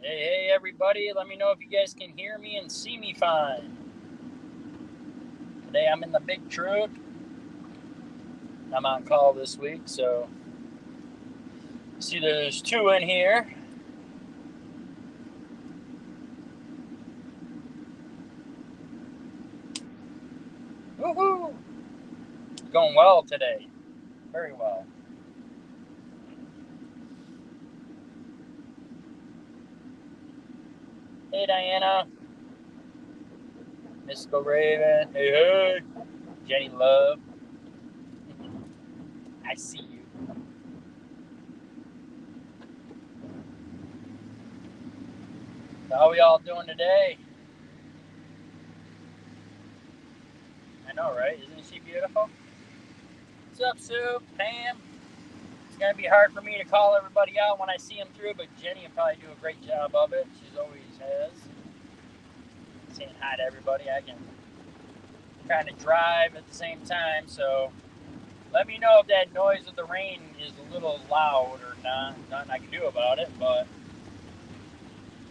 Hey, everybody. Let me know if you guys can hear me and see me fine. Today I'm in the big truck. I'm on call this week, so see there's two in here. Woohoo! Going well today. Very well. Hey, Diana. Mystical Raven. Hey. Jenny Love. I see you. How are we all doing today? I know, right? Isn't she beautiful? What's up, Sue? Pam? It's going to be hard for me to call everybody out when I see them through, but Jenny will probably do a great job of it. She's always has. Saying hi to everybody. I can kind of drive at the same time, so let me know if that noise of the rain is a little loud or not. Nothing I can do about it, but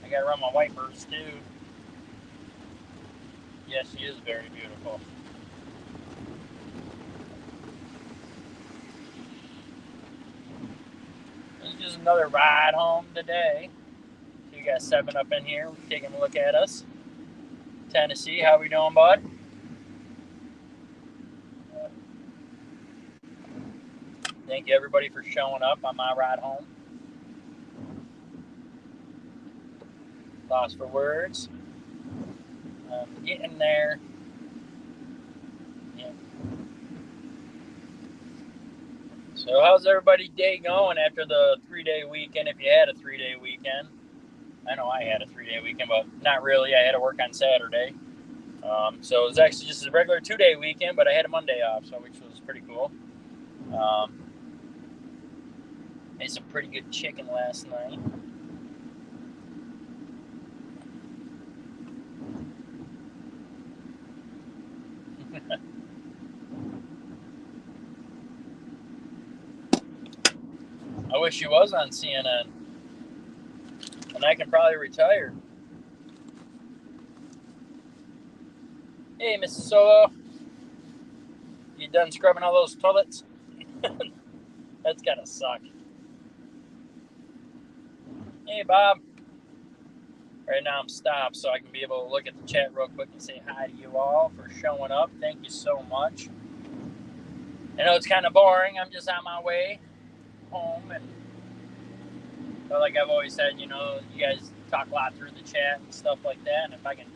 I gotta run my wipers too. Yes, she is very beautiful. This is just another ride home today. So you got 7 up in here taking a look at us. Tennessee, how we doing, bud? Thank you everybody for showing up on my ride home. Lost for words. Getting there. Yeah. So how's everybody's day going after the 3-day weekend? If you had a 3-day weekend, I know I had a 3-day weekend, but not really. I had to work on Saturday, so it was actually just a regular 2-day weekend, but I had a Monday off, so which was pretty cool. Um, Made some pretty good chicken last night. I wish he was on CNN, and I can probably retire. Hey, Mrs. Solo, you done scrubbing all those toilets? That's gotta suck. Hey, Bob. Right now I'm stopped, so I can be able to look at the chat real quick and say hi to you all for showing up. Thank you so much. I know it's kind of boring. I'm just on my way home, and but like I've always said, you guys talk a lot through the chat and stuff like that. And if I can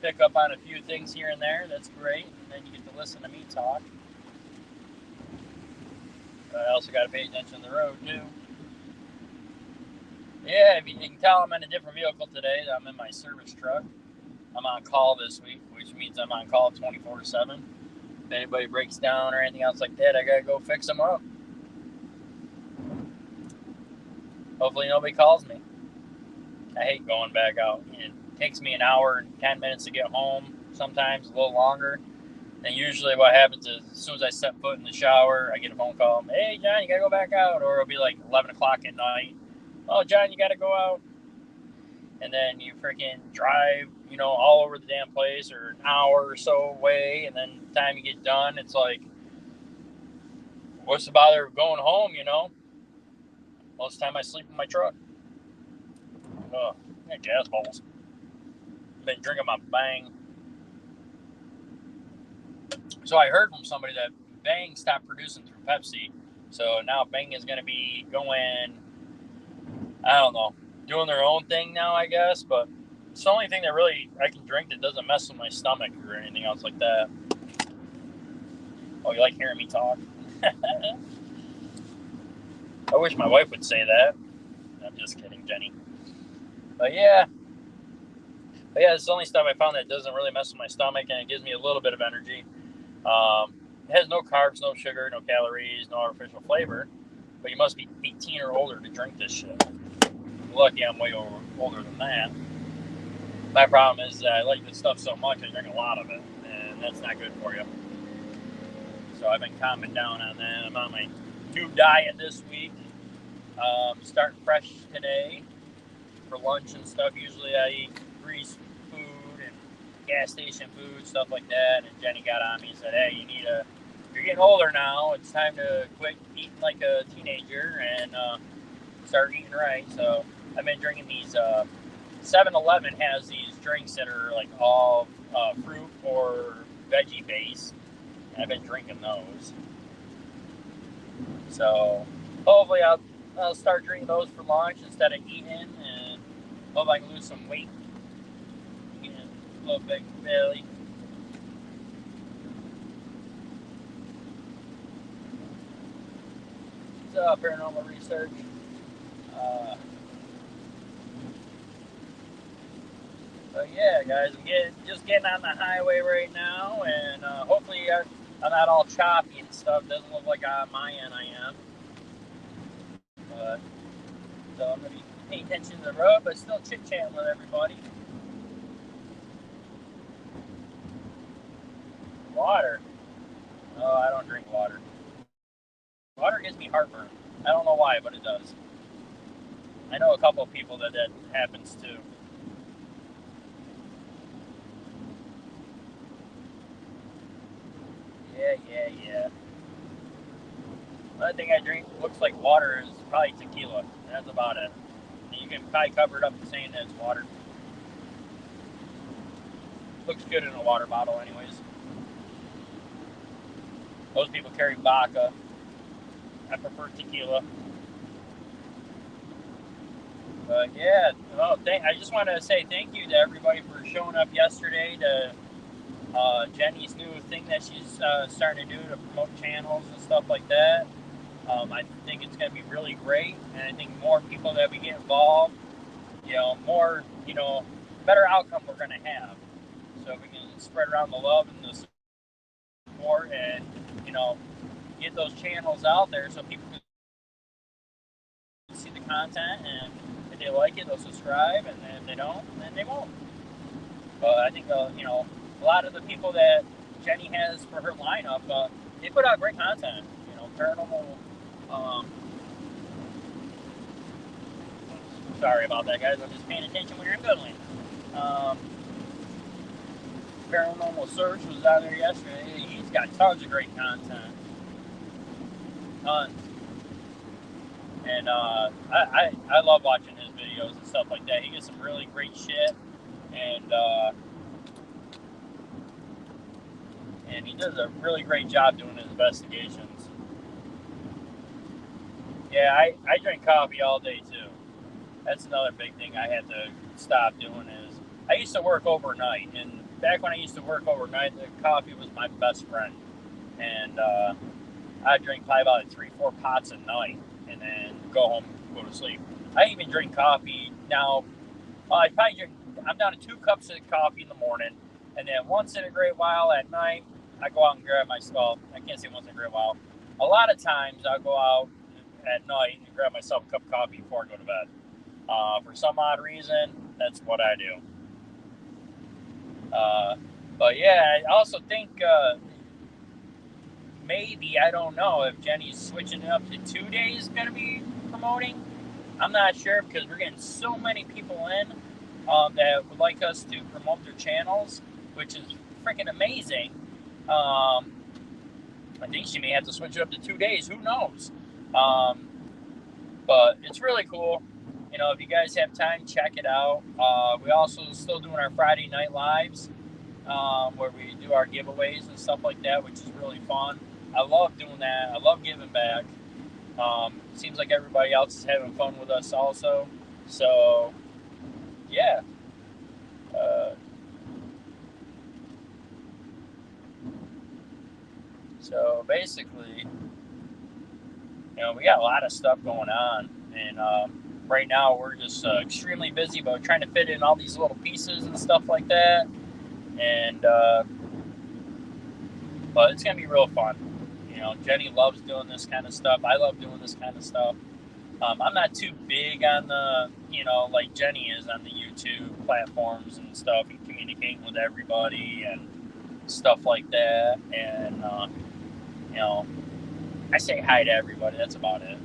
pick up on a few things here and there, that's great. And then you get to listen to me talk. But I also got to pay attention to the road too. Yeah, if you can tell, I'm in a different vehicle today. I'm in my service truck. I'm on call this week, which means I'm on call 24/7. If anybody breaks down or anything else like that, I gotta go fix them up. Hopefully nobody calls me. I hate going back out. It takes me an hour and 10 minutes to get home, sometimes a little longer. And usually what happens is as soon as I step foot in the shower, I get a phone call. Hey, John, you got to go back out. Or it'll be like 11 o'clock at night. Oh, John, you got to go out. And then you freaking drive, all over the damn place or an hour or so away. And then the time you get done, it's like, what's the bother of going home? Most of the time I sleep in my truck. Ugh, gas balls. Been drinking my Bang. So I heard from somebody that Bang stopped producing through Pepsi. So now Bang is going to be going, I don't know, doing their own thing now, I guess. But it's the only thing that really I can drink that doesn't mess with my stomach or anything else like that. Oh, you like hearing me talk? I wish my wife would say that. I'm just kidding, Jenny. But yeah, it's the only stuff I found that doesn't really mess with my stomach and it gives me a little bit of energy. It has no carbs, no sugar, no calories, no artificial flavor. But you must be 18 or older to drink this shit. Lucky I'm way older than that. My problem is I like this stuff so much, I drink a lot of it, and that's not good for you. So I've been calming down on that. I'm on my new diet this week. Starting fresh today. for lunch and stuff. Usually I eat grease food and gas station food, stuff like that. And Jenny got on me and said, "Hey, you're getting older now. It's time to quit eating like a teenager and start eating right." So I've been drinking these. 7-Eleven has these drinks that are like all fruit or veggie based. I've been drinking those. So hopefully I'll start drinking those for lunch instead of eating, and hope I can lose some weight. Get a little big belly. So paranormal research. But yeah, guys, I'm just getting on the highway right now, and hopefully I'm not all choppy and stuff. Doesn't look like on my end I am. But so I'm gonna be paying attention to the road, but still chit-chatting with everybody. Water. Oh, I don't drink water. Water gives me heartburn. I don't know why, but it does. I know a couple of people that happens to. Yeah. Another thing I drink looks like water is probably tequila. That's about it. And you can probably cover it up saying that it's water. Looks good in a water bottle anyways. Most people carry vodka. I prefer tequila. But yeah, I just want to say thank you to everybody for showing up yesterday to Jenny's new thing that she's starting to do to promote channels and stuff like that. I think it's going to be really great, and I think more people that we get involved, more, better outcome we're going to have. So we can spread around the love and the support, and get those channels out there so people can see the content, and if they like it, they'll subscribe, and if they don't, then they won't. But I think a lot of the people that Jenny has for her lineup, they put out great content. Paranormal. Sorry about that, guys. I'm just paying attention when you're in Goodland. Paranormal Search was out there yesterday. He's got tons of great content. Tons. And I love watching his videos and stuff like that. He gets some really great shit. And he does a really great job doing his investigations. Yeah, I drink coffee all day too. That's another big thing I had to stop doing is I used to work overnight, and back when I used to work overnight, the coffee was my best friend. And I'd drink probably about 3-4 pots a night and then go home and go to sleep. I even drink coffee now. I'm down to 2 cups of coffee in the morning, and then once in a great while at night, I go out and grab myself. I can't say once in a great while. A lot of times I'll go out at night and grab myself a cup of coffee before I go to bed. For some odd reason, that's what I do. But yeah, I also think maybe, I don't know, if Jenny's switching it up to 2 days going to be promoting. I'm not sure because we're getting so many people in that would like us to promote their channels, which is freaking amazing. I think she may have to switch it up to 2 days. Who knows? But it's really cool. If you guys have time, check it out. We also still doing our Friday night lives where we do our giveaways and stuff like that, which is really fun. I love doing that. I love giving back. Seems like everybody else is having fun with us also. So, yeah. So basically, we got a lot of stuff going on, and right now we're just extremely busy, but we're trying to fit in all these little pieces and stuff like that. And but it's gonna be real fun. Jenny loves doing this kind of stuff. I love doing this kind of stuff. I'm not too big on the, like Jenny is on the YouTube platforms and stuff, and communicating with everybody and stuff like that. And I say hi to everybody. That's about it.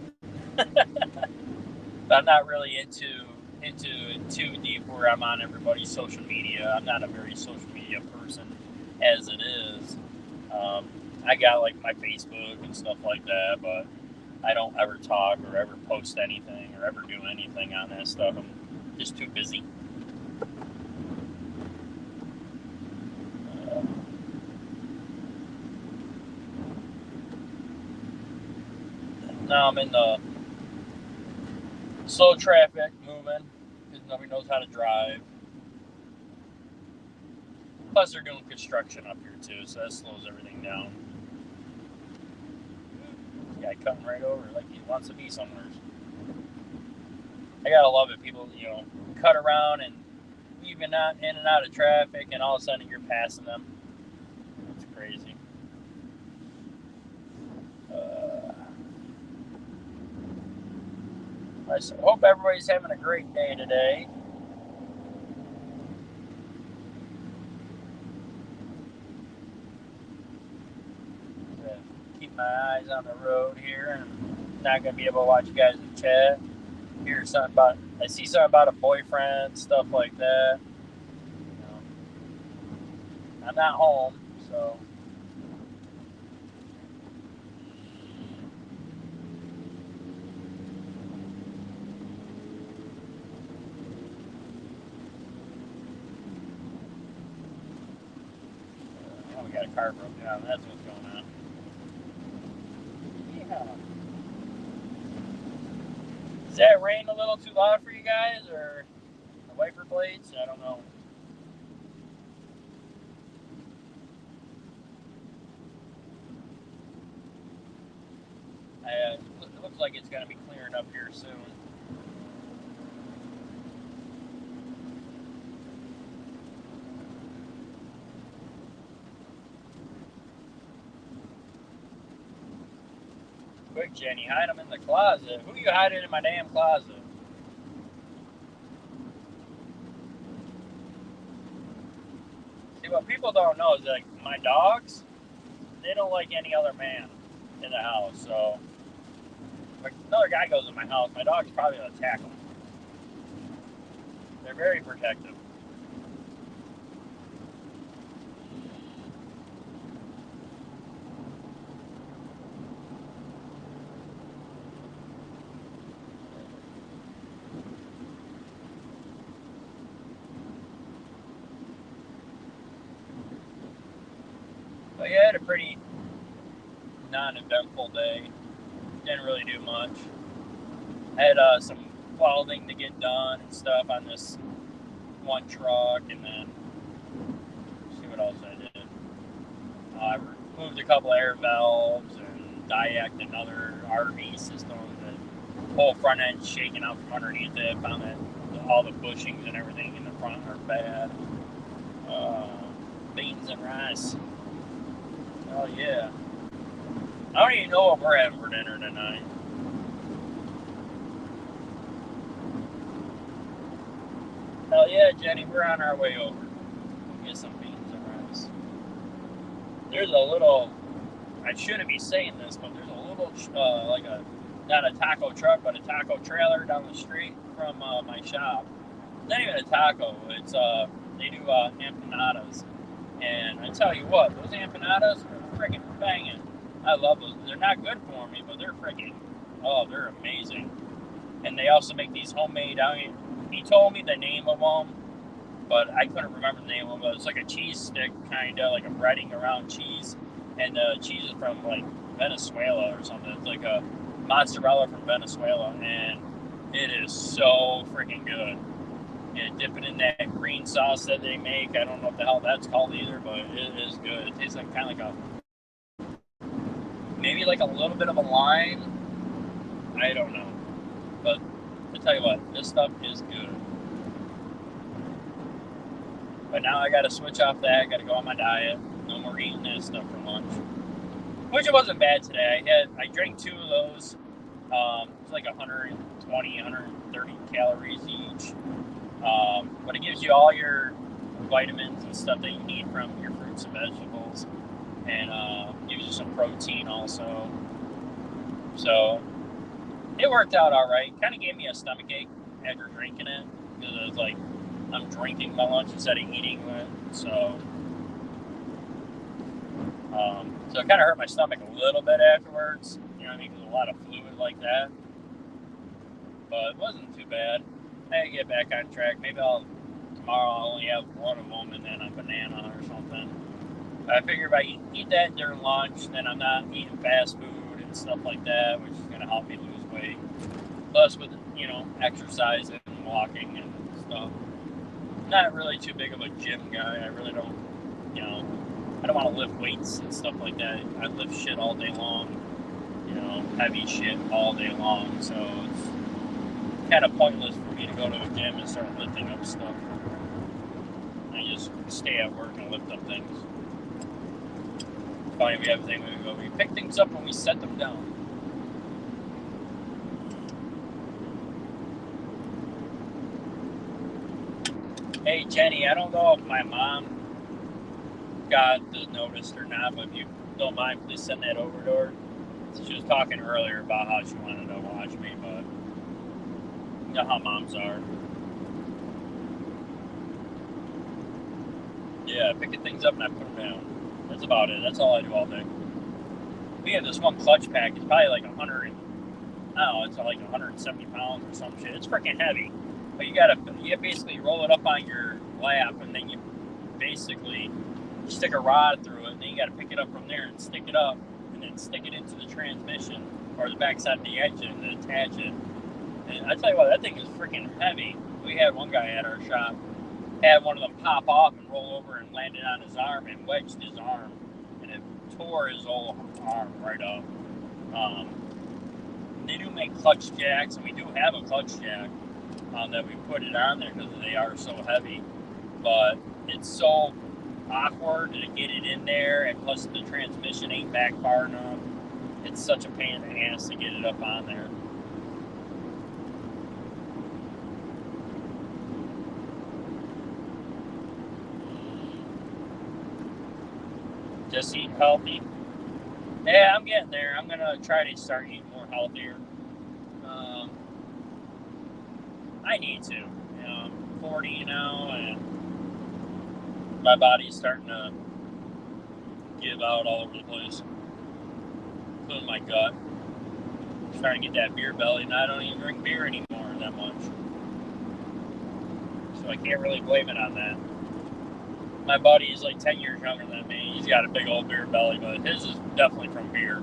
But I'm not really into into it too deep where I'm on everybody's social media. I'm not a very social media person as it is. I got like my Facebook and stuff like that, but I don't ever talk or ever post anything or ever do anything on that stuff. I'm just too busy. Now I'm in the slow traffic moving because nobody knows how to drive. Plus, they're doing construction up here too, so that slows everything down. This guy cutting right over like he wants to be somewhere. I gotta love it. People, cut around and weaving out in and out of traffic, and all of a sudden you're passing them. It's crazy. I hope everybody's having a great day today. Keep my eyes on the road here, and not gonna be able to watch you guys in chat. I see something about a boyfriend, stuff like that. I'm not home, so. We got a car broke down. That's what's going on. Yeah. Is that rain a little too loud for you guys, or the wiper blades? I don't know. It looks like it's going to be clearing up here soon. Quick, Jenny, hide them in the closet. Who you hiding in my damn closet? See, what people don't know is that my dogs, they don't like any other man in the house. So if another guy goes in my house, my dog's probably going to attack him. They're very protective. But yeah, I had a pretty non-eventful day. Didn't really do much. I had some welding to get done and stuff on this one truck, and then see what else I did. I removed a couple air valves and diaced another RV system. The whole front end shaking out from underneath it. Found that all the bushings and everything in the front are bad. Beans and rice. Oh yeah. I don't even know what we're having for dinner tonight. Hell yeah, Jenny, we're on our way over. We'll get some beans and rice. There's a little, I shouldn't be saying this, but there's a little, not a taco truck, but a taco trailer down the street from my shop. It's not even a taco, it's, they do empanadas. And I tell you what, those empanadas are freaking banging. I love those. They're not good for me, but they're freaking, they're amazing. And they also make these homemade, he told me the name of them, but I couldn't remember the name of them. It's like a cheese stick, kind of, like a breading around cheese. And the cheese is from, like, Venezuela or something. It's like a mozzarella from Venezuela, and it is so freaking good. And dip it in that green sauce that they make. I don't know what the hell that's called either, but it is good. It tastes like kind of like maybe like a little bit of a lime. I don't know. But I tell you what, this stuff is good. But now I got to switch off that. I got to go on my diet. No more eating that stuff for lunch. Which it wasn't bad today. I drank 2 of those. It's like 120, 130 calories each. But it gives you all your vitamins and stuff that you need from your fruits and vegetables, and gives you some protein also. So it worked out all right. Kind of gave me a stomach ache after drinking it, because it's like I'm drinking my lunch instead of eating it. So so it kind of hurt my stomach a little bit afterwards. You know what I mean? Because a lot of fluid like that. But it wasn't too bad. I get back on track. Maybe tomorrow I'll only have one of them and then a banana or something. I figure if I eat that during lunch, then I'm not eating fast food and stuff like that, which is going to help me lose weight. Plus with, exercise and walking and stuff. Not really too big of a gym guy. I really don't, I don't want to lift weights and stuff like that. I lift shit all day long, heavy shit all day long. So it's kind of pointless for me to go to a gym and start lifting up stuff. I just stay at work and lift up things. It's funny, we have a thing where we pick things up and we set them down. Hey Jenny, I don't know if my mom got the notice or not, but if you don't mind, please send that over to her. She was talking earlier about how she wanted to watch me, but you know how moms are. Yeah, picking things up and I put them down. That's about it. That's all I do all day. We have this one clutch pack. It's probably like 100. I don't know. It's like 170 pounds or some shit. It's freaking heavy. But you basically roll it up on your lap, and then you basically stick a rod through it, and then you got to pick it up from there and stick it up, and then stick it into the transmission or the backside of the engine and attach it. And I tell you what, that thing is freaking heavy. We had one guy at our shop had one of them pop off and roll over and landed on his arm and wedged his arm, and it tore his whole arm right up. They do make clutch jacks, and we do have a clutch jack that we put it on there because they are so heavy, but it's so awkward to get it in there, and plus the transmission ain't back far enough. It's such a pain in the ass to get it up on there. Just eat healthy. Yeah, I'm getting there. I'm gonna try to start eating more healthier. I need to. I'm 40 now, and my body's starting to give out all over the place, including my gut. I'm starting to get that beer belly, and I don't even drink beer anymore that much. So I can't really blame it on that. My buddy is like 10 years younger than me. He's got a big old beer belly, but his is definitely from beer.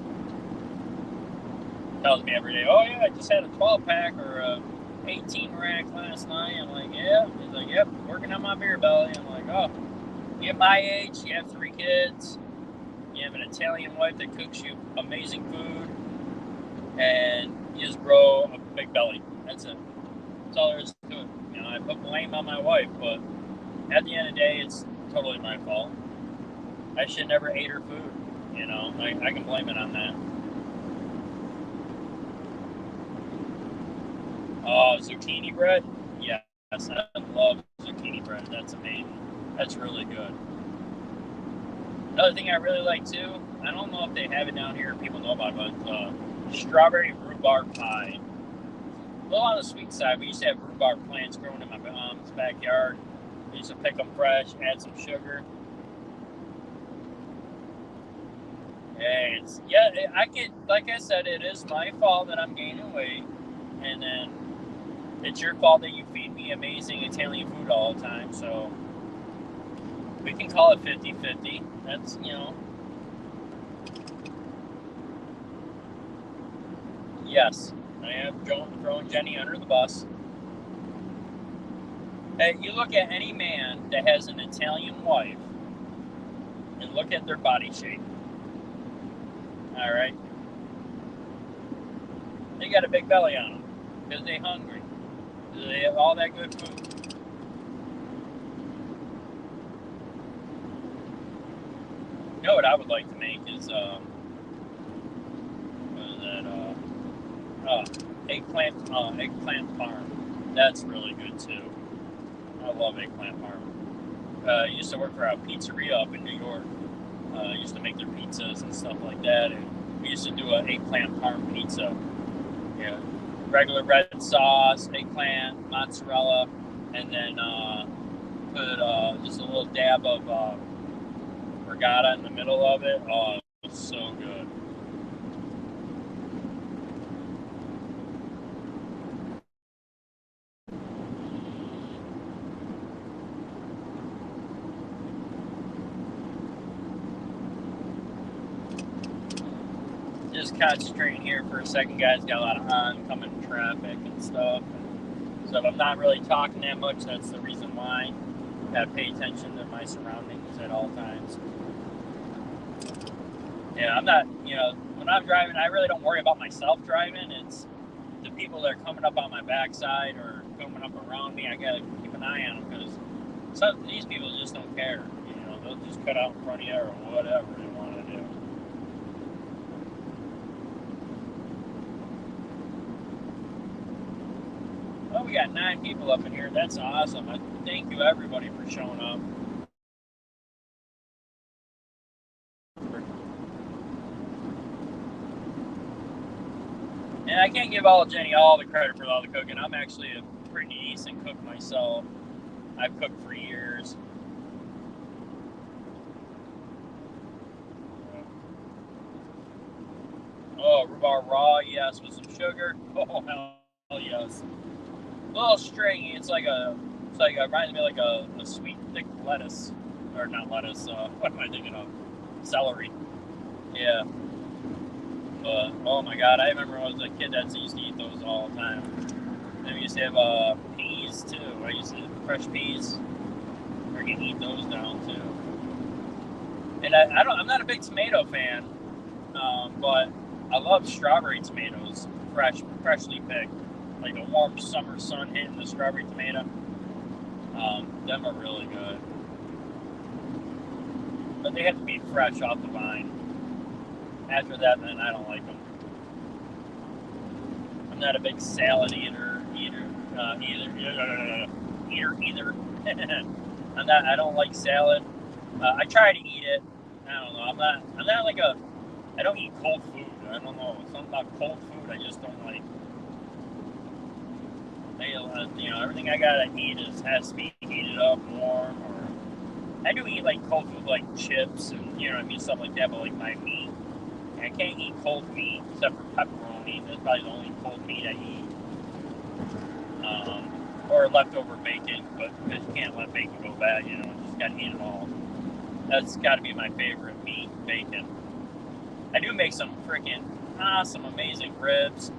Tells me every day, oh yeah, I just had a 12-pack or a 18 rack last night. I'm like, yeah. He's like, yep, working on my beer belly. I'm like, oh, you're my age, you have 3 kids, you have an Italian wife that cooks you amazing food, and you just grow a big belly. That's it. That's all there is to it. I put blame on my wife, but at the end of the day, it's totally my fault. I should never ate her food. I can blame it on that. Oh, zucchini bread? Yes, I love zucchini bread. That's amazing. That's really good. Another thing I really like too, I don't know if they have it down here, people know about it, but strawberry rhubarb pie. A little on the sweet side. We used to have rhubarb plants growing in my mom's backyard. We used to pick them fresh, add some sugar. And like I said, it is my fault that I'm gaining weight, and then it's your fault that you feed me amazing Italian food all the time, so we can call it 50-50. That's, yes, I am throwing Jenny under the bus. Hey, you look at any man that has an Italian wife and look at their body shape. All right? They got a big belly on them because they're hungry. They have all that good food. You know what I would like to make is eggplant parm. That's really good too. I love eggplant parm. I used to work for a pizzeria up in New York. I used to make their pizzas and stuff like that, and we used to do an eggplant parm pizza. Yeah, regular red sauce, eggplant, mozzarella, and then put just a little dab of regatta in the middle of it. Oh, it's so good. Just concentrating here for a second, guys. Got a lot of oncoming traffic and stuff. So if I'm not really talking that much, that's the reason why. Gotta pay attention to my surroundings at all times. Yeah, I'm not, when I'm driving, I really don't worry about myself driving. It's the people that are coming up on my backside or coming up around me. I gotta keep an eye on them because some of these people just don't care. They'll just cut out in front of you or whatever they want to do. Oh, we got 9 people up in here. That's awesome. Thank you, everybody, for showing up. And I can't give Jenny all the credit for all the cooking. I'm actually a pretty decent cook myself. I've cooked for years. Oh, rhubarb raw, yes, with some sugar. Oh, hell yes. A little stringy. It reminds me like a sweet, thick lettuce. Or not lettuce, what am I thinking of? Celery. Yeah. But, oh my god, I remember when I was a kid that used to eat those all the time. Then we used to have peas too. I used to fresh peas. I can eat those down too. And I'm not a big tomato fan, but I love strawberry tomatoes, freshly picked. Like a warm summer sun hitting the strawberry tomato. Them are really good. But they have to be fresh off the vine. After that, then I don't like them. I'm not a big salad either. I don't like salad. I try to eat it. I don't know. I'm not like I don't eat cold food. I don't know. Something about cold food I just don't like. Everything I gotta eat has to be heated up, warm, or I do eat like cold food, like chips and stuff like that. But like my meat, I can't eat cold meat except for pepperoni. That's probably the only cold meat I eat. Or leftover bacon, but because you can't let bacon go bad, just gotta eat it all. That's gotta be my favorite meat, bacon. I do make some freaking awesome, amazing ribs.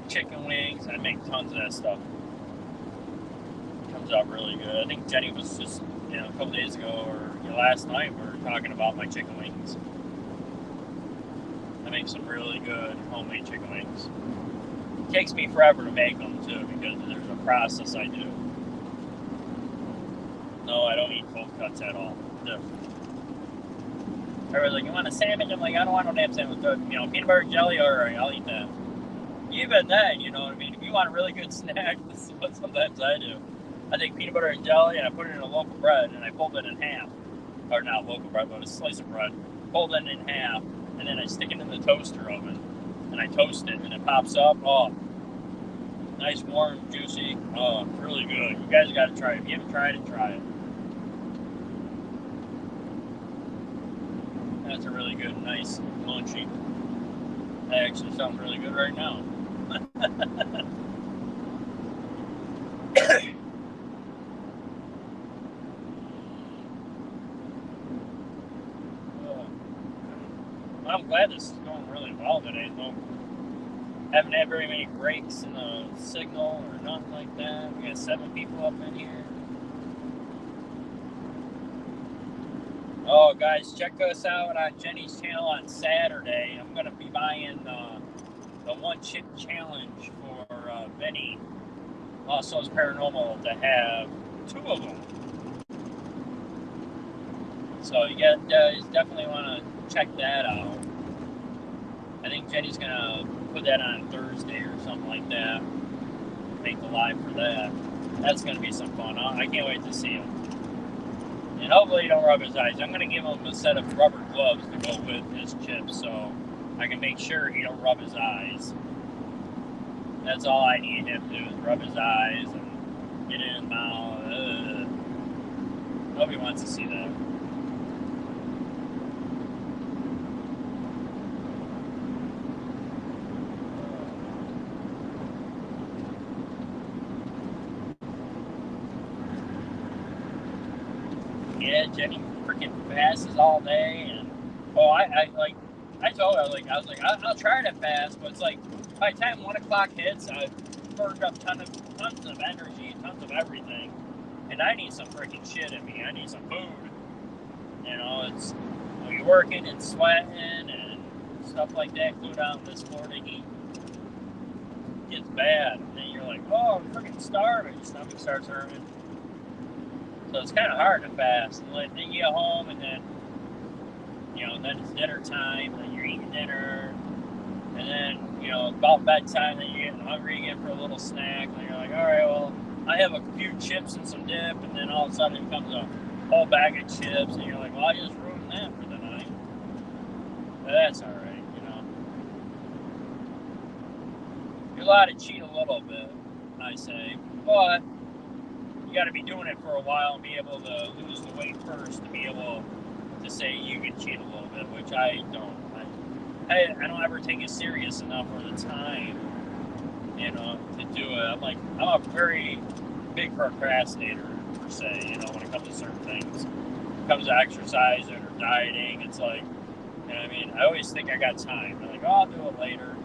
Chicken wings. I make tons of that stuff. Comes out really good. I think Jenny was just, a couple days ago or last night we were talking about my chicken wings. I make some really good homemade chicken wings. It takes me forever to make them too because there's a process I do. No, I don't eat cold cuts at all. Everybody's like, you want a sandwich? I'm like, I don't want no damn sandwich. Peanut butter jelly, all right, I'll eat that. Even then, you know what I mean? If you want a really good snack, this is what sometimes I do. I take peanut butter and jelly and I put it in a loaf of bread and I fold it in half. Or not loaf of bread, but a slice of bread. Fold it in half and then I stick it in the toaster oven. And I toast it and it pops up. Oh, nice, warm, juicy. Oh, really good. You guys got to try it. If you haven't tried it, try it. That's a really good, nice, munchy. That actually sounds really good right now. I'm glad this is going really well today. Haven't had very many breaks in the signal or nothing like that. We got 7 people up in here. Oh, guys, check us out on Jenny's channel on Saturday. I'm going to be buying the one chip challenge for Vinny, also as Paranormal, to have 2 of them. So you guys definitely want to check that out. I think Jenny's going to put that on Thursday or something like that. Make the live for that. That's going to be some fun. I can't wait to see him. And hopefully he don't rub his eyes. I'm going to give him a set of rubber gloves to go with his chips. So I can make sure he don't rub his eyes. That's all I need him to do is rub his eyes and get in his mouth. Nobody wants to see that. Yeah, Jenny freaking fasts all day, and I told her I was like I'll try to fast, but it's like by the time 1 o'clock hits, I've burned up tons of energy, tons of everything, and I need some freaking shit in me. I need some food. You know, it's when you're working and sweating and stuff like that. Cool down this Florida heat gets bad, and then you're like, oh, I'm freaking starving. Your stomach starts hurting. So it's kind of hard to fast. And then you get home, and then then it's dinner time, and then you're eating dinner, and then about bedtime, then you're getting hungry again for a little snack, and you're like, all right, well, I have a few chips and some dip, and then all of a sudden it comes a whole bag of chips, and you're like, well, I just ruined that for the night. But that's all right, You're allowed to cheat a little bit, I say, but you got to be doing it for a while and be able to lose the weight first to be able to say you can cheat a little bit, which I don't. I don't ever take it serious enough for the time, to do it. I'm a very big procrastinator, per se, when it comes to certain things. When it comes to exercising or dieting, it's like, I always think I got time. I'm like, oh, I'll do it later.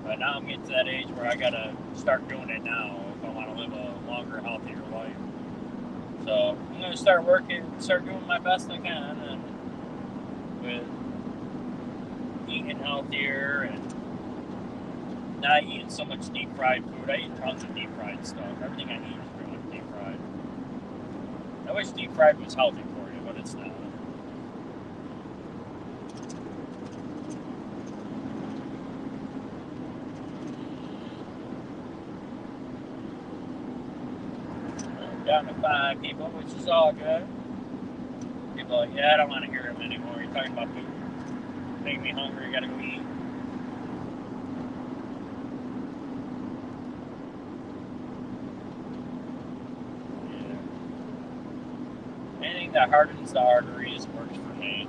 But now I'm getting to that age where I got to start doing it now if I want to live a longer, healthier life. So I'm going to start doing my best I can, and with eating healthier and not eating so much deep fried food. I eat tons of deep fried stuff. Everything I eat is pretty much deep fried. I wish deep fried was healthy for you, but it's not. Down to 5 people, which is all good. People are like, yeah, I don't want to hear him anymore. You're talking about food. Making me hungry, gotta go eat. Yeah. Anything that hardens the arteries works for me.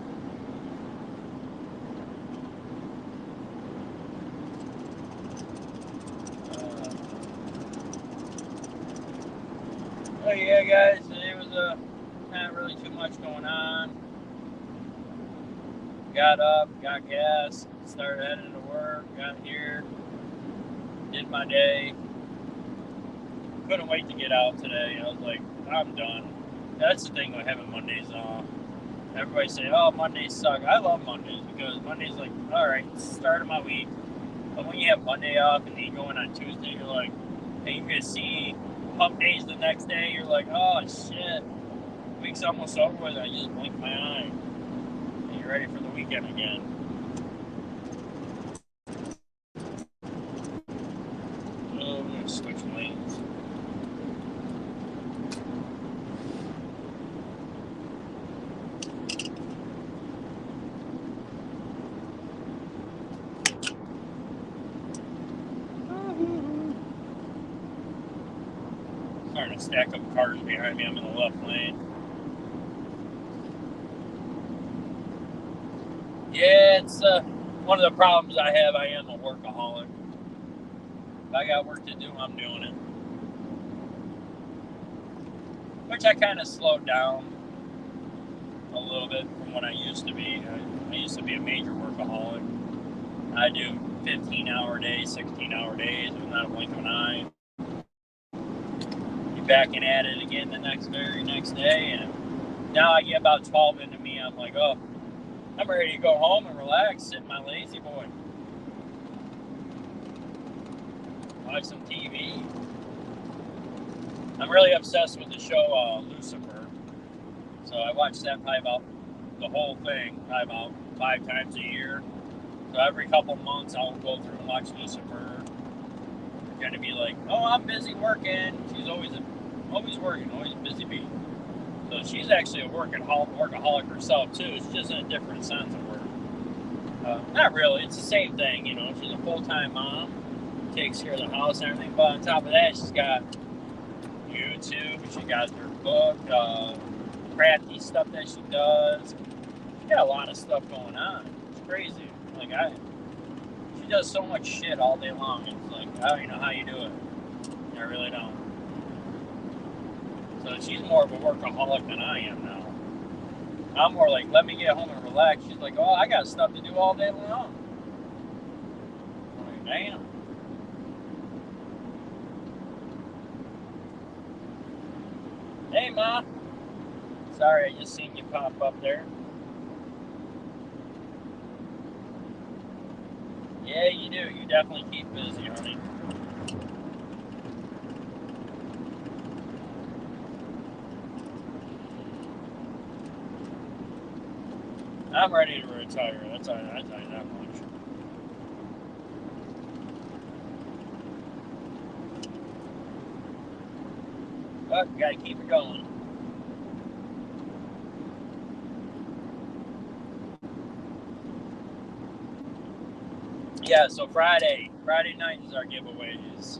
Oh yeah, guys, today was not really too much going on. Got up, got gas, started heading to work, got here, did my day. Couldn't wait to get out today. I was like, I'm done. That's the thing with having Mondays off. Everybody say, oh, Mondays suck. I love Mondays because Monday's like, all right, start of my week. But when you have Monday off and then you go in on Tuesday, you're like, hey, you're going to see hump days the next day. You're like, oh, shit. Week's almost over with. I just blinked my eye. And you're ready for the weekend again. Oh, I'm going to switch lanes. Starting to stack up cars behind me. I'm in the left lane. Yeah, it's one of the problems I have. I am a workaholic. If I got work to do, I'm doing it. Which I kind of slowed down a little bit from what I used to be. I used to be a major workaholic. I do 15-hour days, 16-hour days without a blink of an eye. Be back and at it again the very next day, and now I get about 12 into me. I'm like, oh, I'm ready to go home and relax, sit in my lazy boy, watch some TV. I'm really obsessed with the show Lucifer, so I watch that probably about the whole thing, probably about 5 times a year. So every couple months I'll go through and watch Lucifer. They're gonna be like, oh, I'm busy working. She's always working, always busy bee. So she's actually a workaholic herself too. It's just in a different sense of work. Not really. It's the same thing, you know. She's a full-time mom, takes care of the house and everything. But on top of that, she's got YouTube. She got her book, crafty stuff that she does. She got a lot of stuff going on. It's crazy. Like she does so much shit all day long. It's like I don't even know how you do it. I really don't. So she's more of a workaholic than I am now. I'm more like, let me get home and relax. She's like, oh, I got stuff to do all day long. I'm like, damn. Hey, Ma. Sorry, I just seen you pop up there. Yeah, you do. You definitely keep busy, honey. I'm ready to retire. I tell you that much. But you gotta keep it going. Yeah, so Friday night is our giveaways.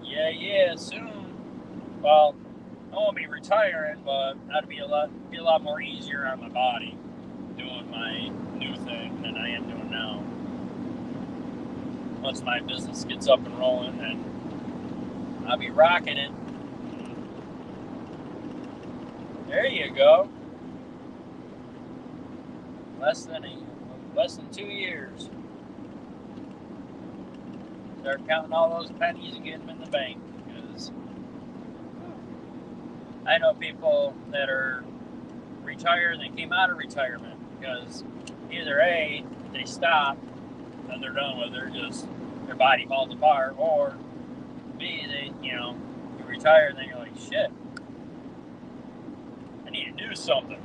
Yeah, soon. Well, I won't be retiring, but that'll be a lot more easier on my body doing my new thing than I am doing now. Once my business gets up and rolling, and I'll be rocking it. There you go. Less than 2 years. Start counting all those pennies and getting them in the bank, because I know people that are retired and they came out of retirement because either A, they stop and they're done with it, their body falls apart, or B, you retire and then you're like, shit, I need to do something.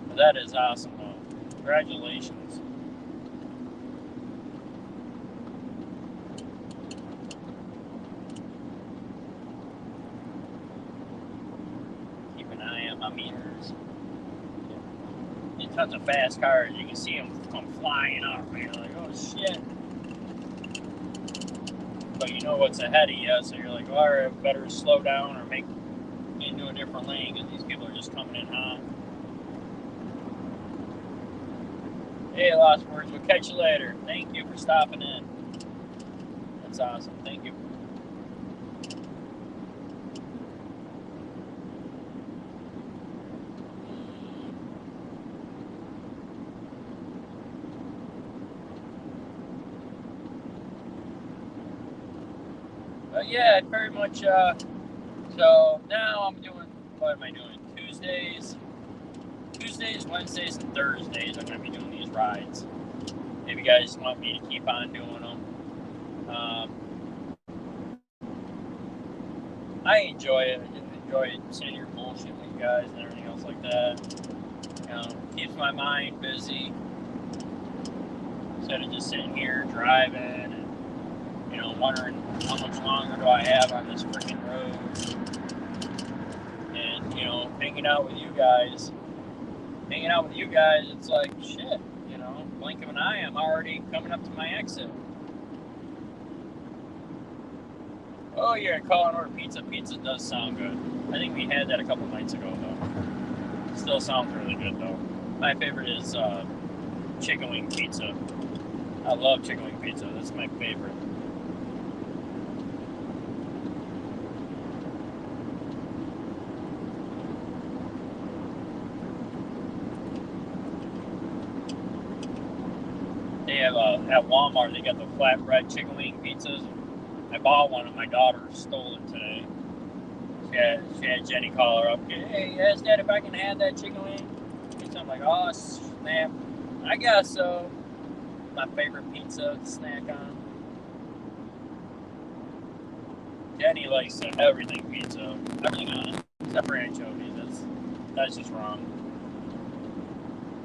But that is awesome, though. Congratulations. Keep an eye on my meters. Tons of fast cars. You can see them come flying up, and you're like, oh shit. But you know what's ahead of you, so you're like, all right, better slow down or make into a different lane because these people are just coming in hot. Hey, Lost Words, we'll catch you later. Thank you for stopping in. That's awesome. Thank you. But yeah, very much. So now I'm doing. What am I doing? Tuesdays, Wednesdays, and Thursdays. I'm gonna be doing these rides. If you guys want me to keep on doing them, I enjoy it. I just enjoy sitting here bullshitting with you guys and everything else like that. Keeps my mind busy instead of just sitting here driving and wondering how much longer do I have on this freaking road. And hanging out with you guys. It's like shit. Blink of an eye, I'm already coming up to my exit. Oh, you're gonna call and order pizza. Pizza does sound good. I think we had that a couple nights ago, though. Still sounds really good, though. My favorite is chicken wing pizza. I love chicken wing pizza. That's my favorite. They have at Walmart. They got the flatbread chicken wing pizzas. I bought one and my daughter stole it today. She had Jenny call her up. Hey, ask Dad if I can have that chicken wing. I'm like, oh snap! I guess so. My favorite pizza to snack on. Jenny likes everything pizza, everything on it, except for anchovies. That's just wrong.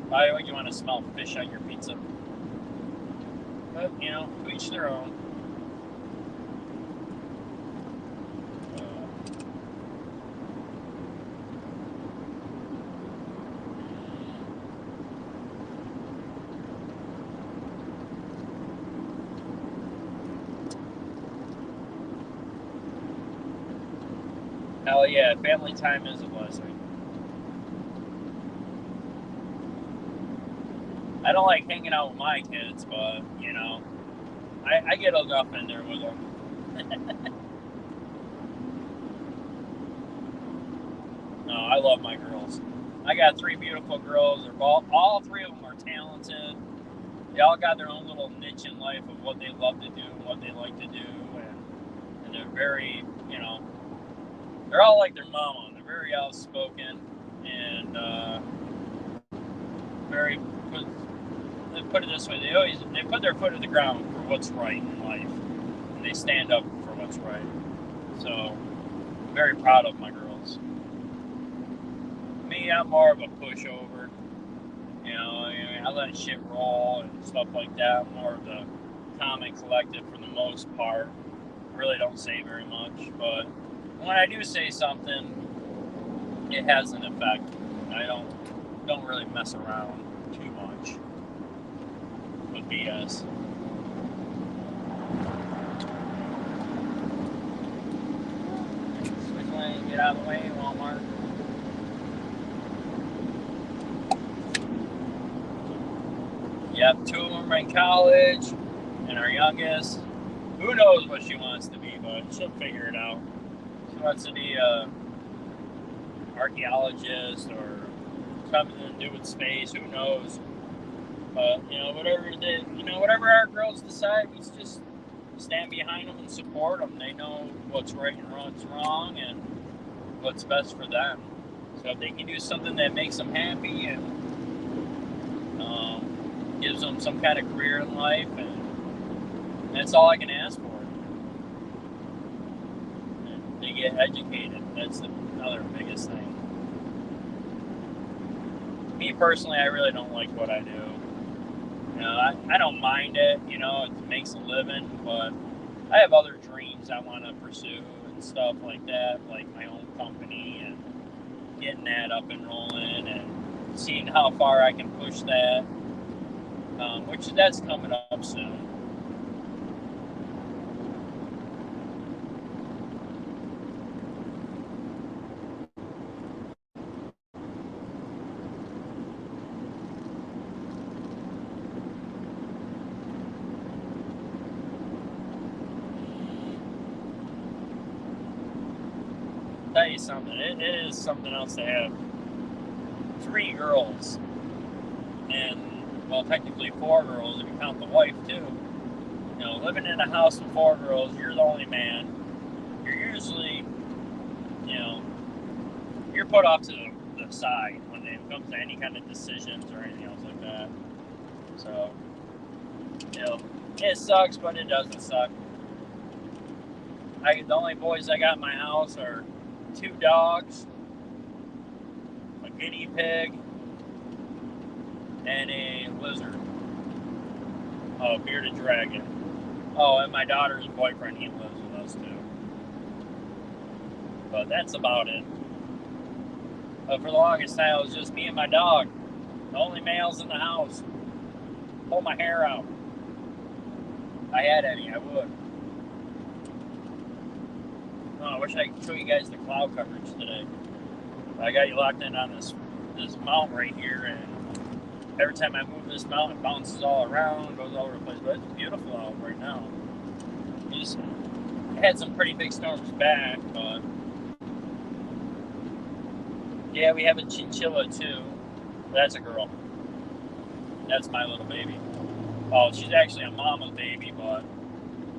Why would you want to smell fish on your pizza? But to each their own. Well, yeah, family time is a blessing. I don't like hanging out with my kids, but, you know, I get enough in there with them. No, I love my girls. I got 3 beautiful girls. They're all 3 of them are talented. They all got their own little niche in life of what they love to do and what they like to do, and they're very, you know, they're all like their mama. They're very outspoken and very. Put it this way: they put their foot to the ground for what's right in life, and they stand up for what's right. So I'm very proud of my girls. Me, I'm more of a pushover. You know, I let shit roll and stuff like that. I'm more of the calm and collected for the most part. I really don't say very much, but when I do say something, it has an effect. I don't really mess around too much with BS. Switch lane, get out of the way, Walmart. Yep, 2 of them are in college, and our youngest, who knows what she wants to be, but she'll figure it out. She wants to be a archaeologist or something to do with space. Who knows? But whatever our girls decide, we just stand behind them and support them. They know what's right and what's wrong, and what's best for them. So if they can do something that makes them happy and gives them some kind of career in life, and that's all I can ask for. And they get educated. That's another biggest thing. Me personally, I really don't like what I do. You know, I don't mind it. You know, it makes a living, but I have other dreams I want to pursue and stuff like that, like my own company and getting that up and rolling and seeing how far I can push that, which that's coming up soon. Tell you something, it is something else to have 3 girls, and well, technically 4 girls if you count the wife too. You know, living in a house with 4 girls, you're the only man. You're usually, you know, you're put off to the side when it comes to any kind of decisions or anything else like that. So, you know, it sucks, but it doesn't suck. The only boys I got in my house are 2 dogs, a guinea pig, and a lizard. Oh, bearded dragon. Oh, and my daughter's boyfriend, he lives with us too. But that's about it. But for the longest time, it was just me and my dog. The only males in the house. Pull my hair out. If I had any, I would. Oh, I wish I could show you guys the cloud coverage today. I got you locked in on this mount right here, and every time I move this mount, it bounces all around, goes all over the place. But it's beautiful out right now. Just had some pretty big storms back, but yeah, we have a chinchilla too. That's a girl. That's my little baby. Oh, she's actually a mama's baby, but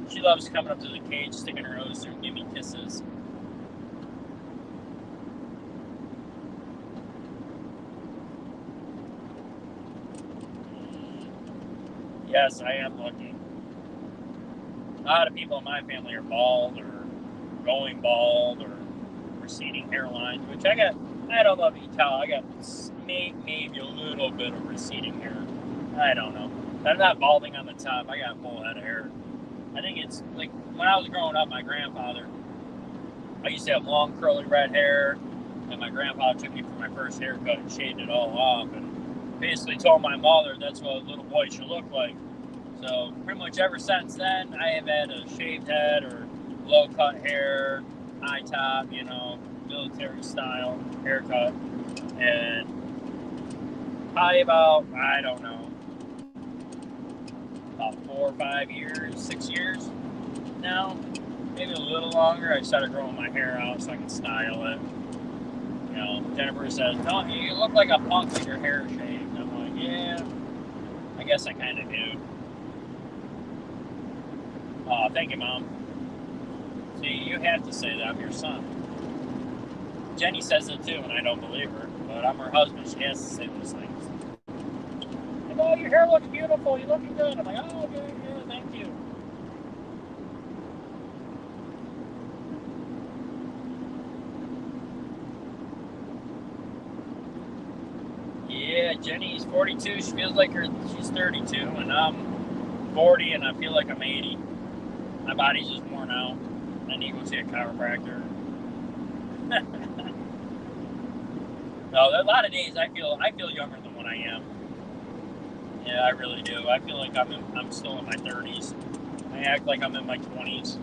she loves coming up to the cage, sticking her nose through, and giving me kisses. Yes, I am lucky. A lot of people in my family are bald or going bald or receding hairlines, which I don't know if you can tell. I got maybe a little bit of receding hair. I don't know. I'm not balding on the top. I got a full head of hair. I think it's like when I was growing up, my grandfather, I used to have long curly red hair, and my grandfather took me for my first haircut and shaved it all off, and basically told my mother that's what a little boy should look like. So pretty much ever since then, I have had a shaved head or low cut hair, high top, you know, military style haircut, and probably about, I don't know, about 4 or 5 years, 6 years now, maybe a little longer, I started growing my hair out so I can style it. You know, Jennifer says, "Don't you look like a punk with your hair shaved?" I'm like, yeah, I guess I kind of do. Oh, thank you, Mom. See, you have to say that. I'm your son. Jenny says it too, and I don't believe her, but I'm her husband. She has to say those things. Like, oh, your hair looks beautiful. You're looking good. I'm like, oh, okay, yeah, thank you. Yeah, Jenny's 42. She feels like she's 32, and I'm 40, and I feel like I'm 80. My body's just worn out. I need to go see a chiropractor. No, a lot of days I feel younger than what I am. Yeah, I really do. I feel like I'm still in my 30s. I act like I'm in my 20s.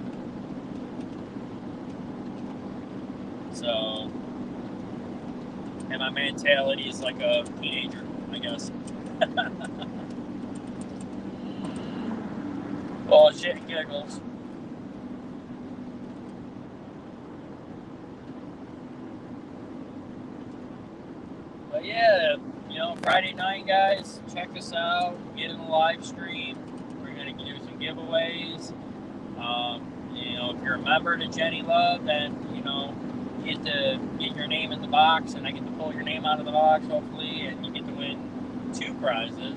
So, and my mentality is like a teenager, I guess. Bullshit and giggles. But yeah, you know, Friday night, guys, check us out. Get in the live stream. We're going to do some giveaways. You know, if you're a member to Jenny Love, then, you know, you get to get your name in the box, and I get to pull your name out of the box, hopefully, and you get to win 2 prizes.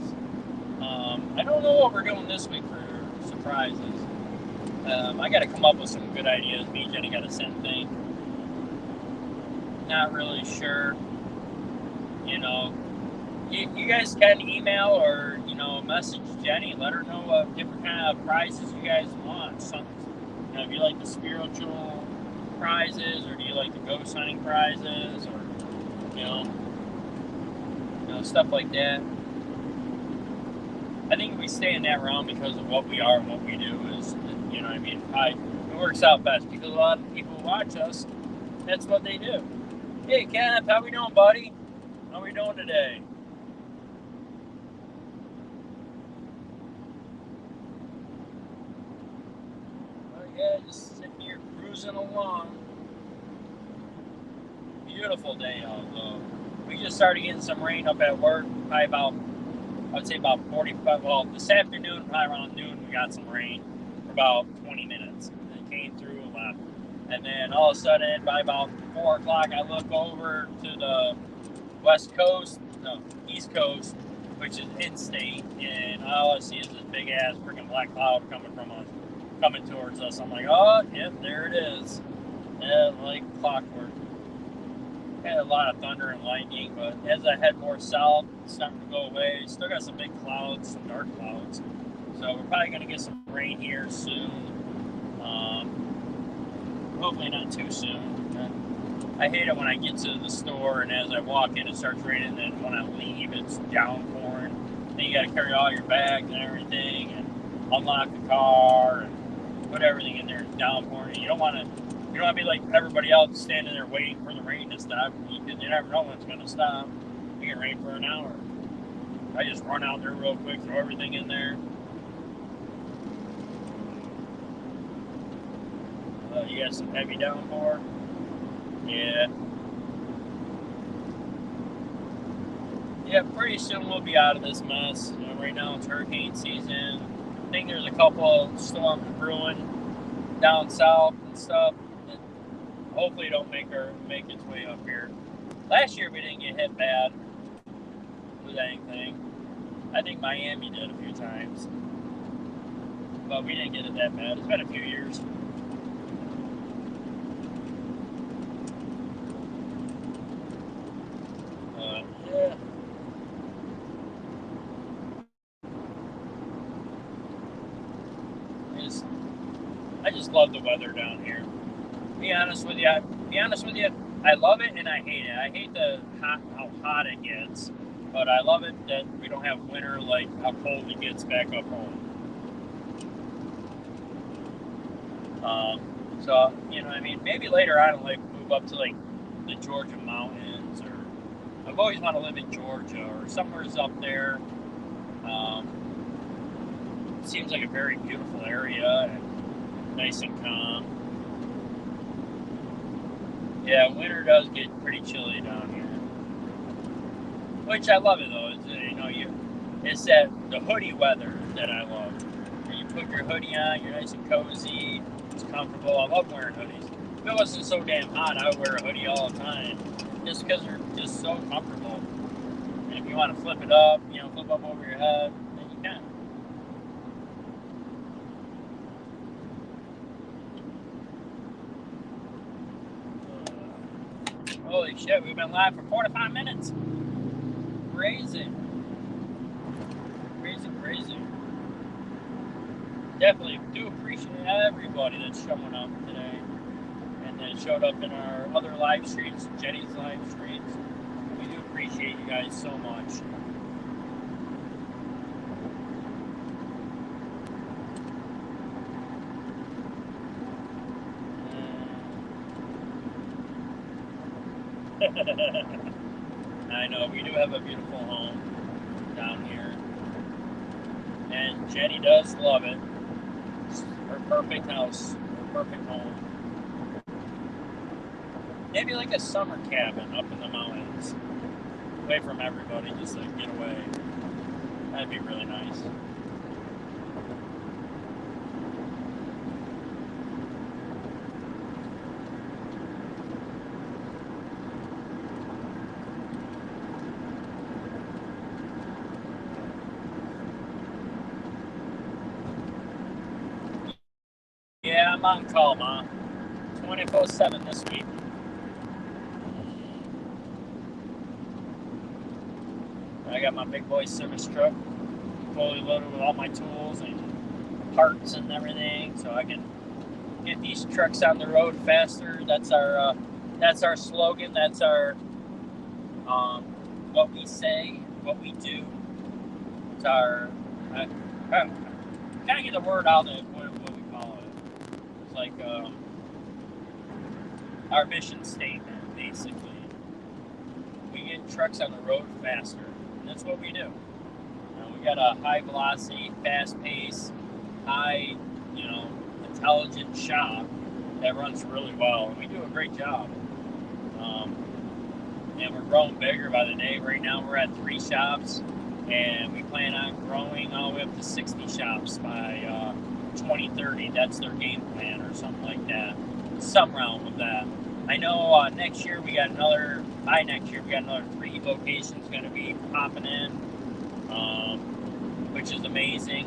I don't know what we're doing this week for surprises. I got to come up with some good ideas. Me and Jenny got to send thing. Not really sure. You know, you guys can email or, you know, message Jenny. Let her know what different kind of prizes you guys want. Some, you know, do you like the spiritual prizes, or do you like the ghost hunting prizes, or, you know, stuff like that. I think we stay in that realm because of what we are and what we do. Is, you know what I mean? It works out best because a lot of people watch us. That's what they do. Hey, Kenneth, how we doing, buddy? How we doing today? Well, yeah, just sitting here cruising along. Beautiful day out, though. We just started getting some rain up at work. Probably about, I would say about 45. Well, this afternoon, probably around noon, we got some rain for about 20 minutes. It came through and left. And then all of a sudden, by about 4 o'clock, I look over to the West Coast, no, East Coast, which is in-state, and all I see is this big-ass freaking black cloud coming towards us. I'm like, oh, yep, there it is. Yeah, like clockwork. Had a lot of thunder and lightning, but as I head more south, it's starting to go away. Still got some big clouds, some dark clouds. So we're probably going to get some rain here soon. Hopefully not too soon. I hate it when I get to the store and as I walk in it starts raining, and when I leave it's downpouring. Then you got to carry all your bags and everything and unlock the car and put everything in there. It's downpouring. You don't want to be like everybody else standing there waiting for the rain to stop. You never know when it's going to stop. It can rain for an hour. I just run out there real quick, throw everything in there. You got some heavy downpour? Yeah. Yeah, pretty soon we'll be out of this mess. You know, right now it's hurricane season. I think there's a couple storms brewing down south and stuff. That hopefully don't make its way up here. Last year we didn't get hit bad with anything. I think Miami did a few times, but we didn't get it that bad. It's been a few years. Yeah. I just love the weather down here. Be honest with you, I love it and I hate it. I hate how hot it gets, but I love it that we don't have winter, like how cold it gets back up home. So, you know what I mean? Maybe later on I'll like move up to like the Georgia mountains, or I've always wanted to live in Georgia or somewhere's up there. It seems like a very beautiful area and nice and calm. Yeah, winter does get pretty chilly down here, which I love it though. It's that the hoodie weather that I love. You put your hoodie on, you're nice and cozy, it's comfortable. I love wearing hoodies. If it wasn't so damn hot, I would wear a hoodie all the time, just because they're just so comfortable. And if you want to flip it up, flip up over your head, then you can. Holy shit, we've been live for 45 minutes. Crazy. Crazy. Definitely do appreciate everybody that's showing up today and that showed up in our other live streams, Jenny's live streams. We do appreciate you guys so much. I know, we do have a beautiful home down here. And Jenny does love it. It's her perfect house, her perfect home. Maybe like a summer cabin up in the mountains, away from everybody, just like get away. That'd be really nice. Yeah, I'm on call, Ma. 24/7 this week. I got my big boy service truck fully loaded with all my tools and parts and everything, so I can get these trucks on the road faster. That's our slogan. That's our what we say, what we do. It's our kind of get the word out of what we call it. It's like our mission statement, basically. We get trucks on the road faster. And that's what we do. We got a high velocity, fast pace, high, intelligent shop that runs really well, and we do a great job. And we're growing bigger by the day. Right now we're at 3 shops, and we plan on growing all the way up to 60 shops by 2030. That's their game plan or something like that. Some realm of that. I know next year we got another 3 locations going to be popping in, which is amazing.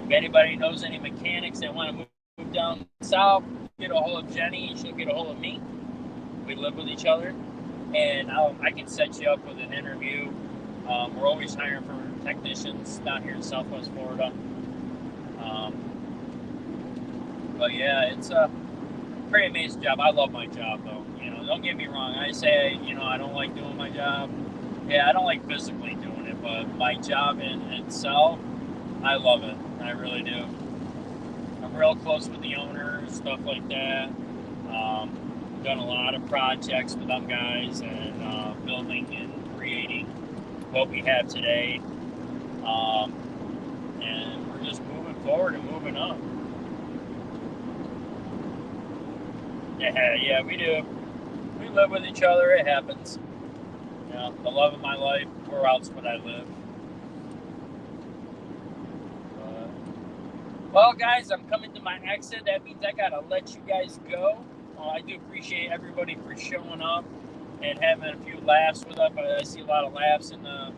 If anybody knows any mechanics that want to move down south, get a hold of Jenny. She'll get a hold of me. We live with each other, and I can set you up with an interview. We're always hiring for technicians down here in Southwest Florida. But yeah, it's a pretty amazing job. I love my job, though. Don't get me wrong. I say, I don't like doing my job. Yeah, I don't like physically doing it, but my job in itself, I love it. I really do. I'm real close with the owners, stuff like that. Done a lot of projects with them guys and building and creating what we have today. And we're just moving forward and moving up. Yeah, we do. We live with each other. It happens. The love of my life. Where else would I live? Well, guys, I'm coming to my exit. That means I gotta let you guys go. I do appreciate everybody for showing up and having a few laughs with us. I see a lot of laughs in the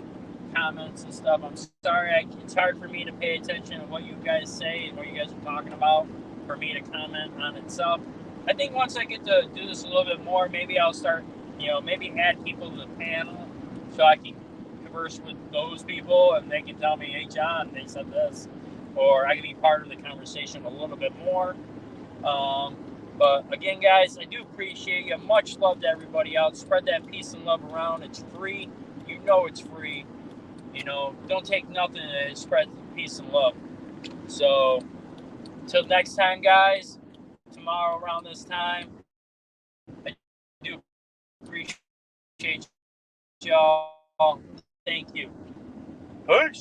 comments and stuff. I'm sorry. It's hard for me to pay attention to what you guys say and what you guys are talking about for me to comment on itself. I think once I get to do this a little bit more, maybe I'll start, maybe add people to the panel so I can converse with those people and they can tell me, hey, John, they said this. Or I can be part of the conversation a little bit more. But again, guys, I do appreciate you. Much love to everybody out. Spread that peace and love around. It's free. It's free. Don't take nothing to spread peace and love. So, till next time, guys. Tomorrow around this time. I do Appreciate y'all. Thank you. Peace.